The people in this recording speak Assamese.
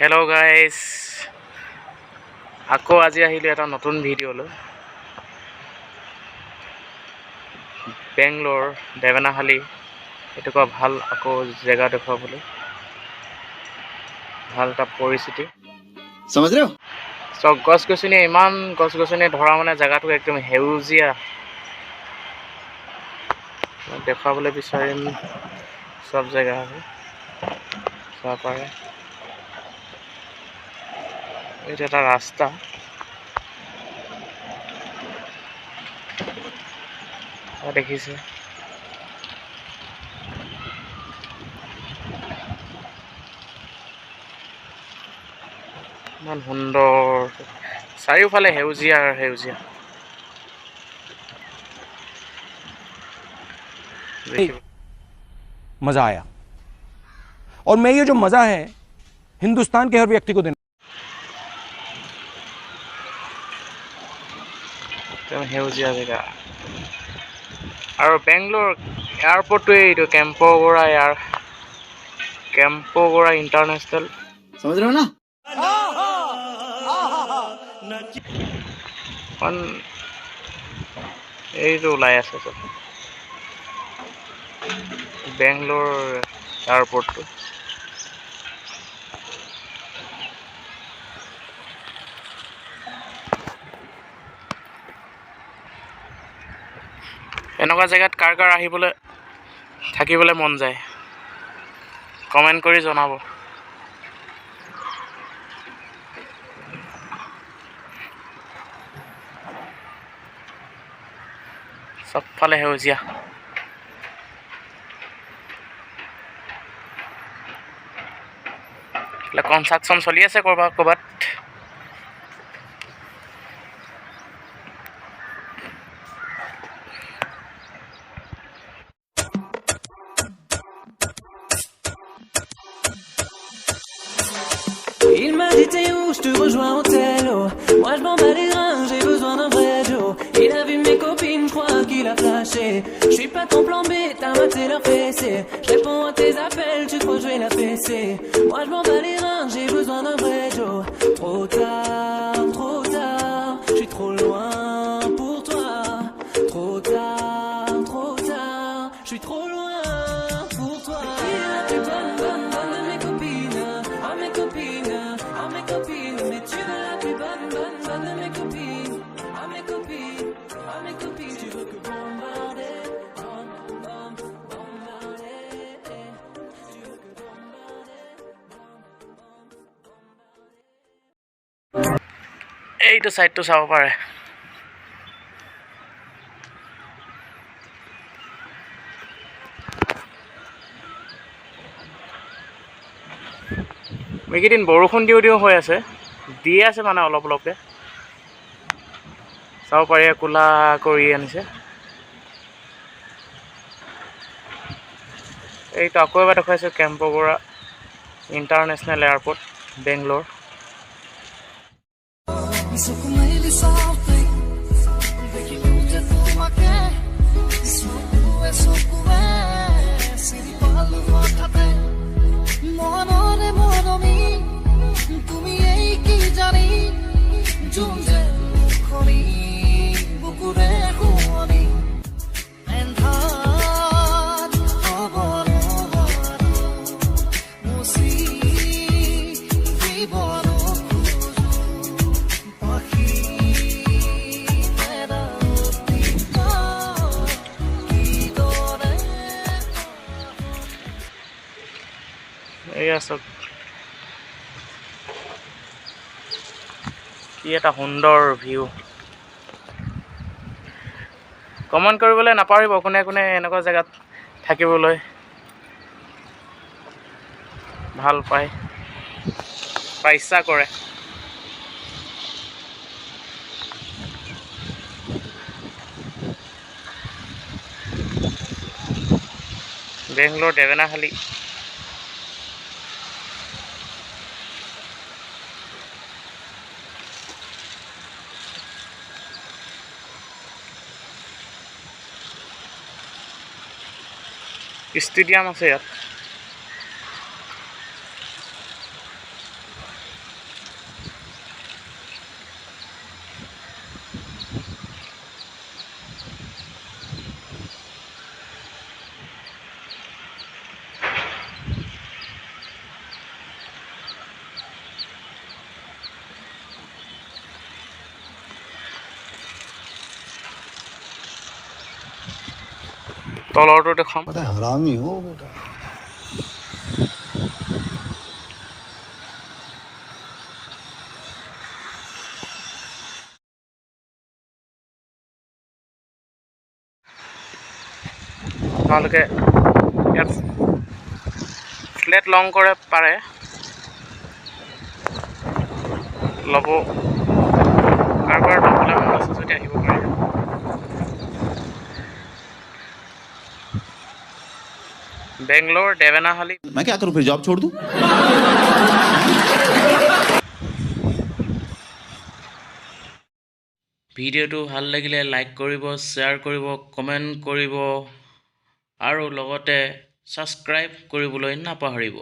হেল্ল' গাইজ, আকৌ আজি আহিলোঁ এটা নতুন ভিডিঅ'লৈ। বেংগলোৰ দেৱানাহালি এটুকুৰা ভাল আকৌ জেগা দেখুৱাবলৈ, ভাল এটা পৰিস্থিতি। চব গছ গছনি, ইমান গছ গছনি ধৰা মানে জেগাটো একদম সেউজীয়া দেখুৱাবলৈ বিচাৰিম। চব জেগা চাব পাৰে। এইটো এটা ৰাস্তা, দেখিছে ইমান সুন্দৰ, চাৰিওফালে সেউজীয়া আৰু সেউজীয়া। मजा आया और मैं ये जो मजा है हिंदुस्तान के हर व्यक्ति को देना। সেউজীয়া জেগা আৰু বেংগলোৰ এয়াৰপৰ্টটোৱে এইটো কেম্পগোড়া ইণ্টাৰনেশ্যনেল। এইটো ওলাই আছে চব বেংগলোৰ এয়াৰপৰ্টটো। এনেকুৱা জেগাত কাৰ কাৰ আহিবলৈ থাকিবলৈ মন যায়, কমেণ্ট কৰি জনাব। চবফালে সেউজীয়া, কনষ্ট্ৰাকশ্যন চলি আছে ক'ৰবাত ক'ৰবাত। Il m'a dit t'es où, je te rejoins au télo. Moi je m'en bats les reins, j'ai besoin d'un vrai Joe. Il a vu mes copines, je crois qu'il a flashé. Je suis pas ton plan B, t'as maté leur PC. Je réponds à tes appels, tu crois que je vais la fesser. Moi je m'en bats les reins, j'ai besoin d'un vrai Joe. Trop tard, je suis trop loin pour toi. Trop tard, je suis trop loin pour toi. Il est la plus bonne de mes copines. Ah mes copines, mais tu veux la plus bonne de mes copines. Ah mes copines, tu veux que bombarder, bombarder. Tu veux que bombarder. এইটো চাইডটো চাব পাৰে। এইকেইদিন বৰষুণ দিওঁ হৈ আছে, দিয়ে আছে মানে অলপ অলপকৈ চাব পাৰি। কোলা কৰি আনিছে। এইটো আকৌ এবাৰ দেখুৱাইছোঁ, কেম্পগোড়া ইণ্টাৰনেশ্যনেল এয়াৰপৰ্ট বেংগলোৰ। এয়া চব কি এটা সুন্দৰ ভিউ। কমেণ্ট কৰিবলৈ নাপাহৰিব, কোনে কোনে এনেকুৱা জেগাত থাকিবলৈ ভাল পায় বা ইচ্ছা কৰে। বেংগলোৰ দেৱানাহালি। ষ্টেডিয়াম আছে ইয়াত। তলৰটো দেখুৱাম। बड़ा हरामी हो बेटा আপোনালোকে ইয়াত ফ্লেট লং কৰে পাৰে ল'ব, কাৰোবাৰ ল'বলৈ মন আছে যদি আহিব পাৰে। बेंगलोर देवनाहली। मैं क्या करूं फिर जॉब छोड़ दूं? ভিডিঅ'টো ভাল লাগিলে লাইক কৰিব, শ্বেয়াৰ কৰিব, কমেণ্ট কৰিব আৰু লগতে ছাবস্ক্ৰাইব কৰিবলৈ নাপাহৰিব।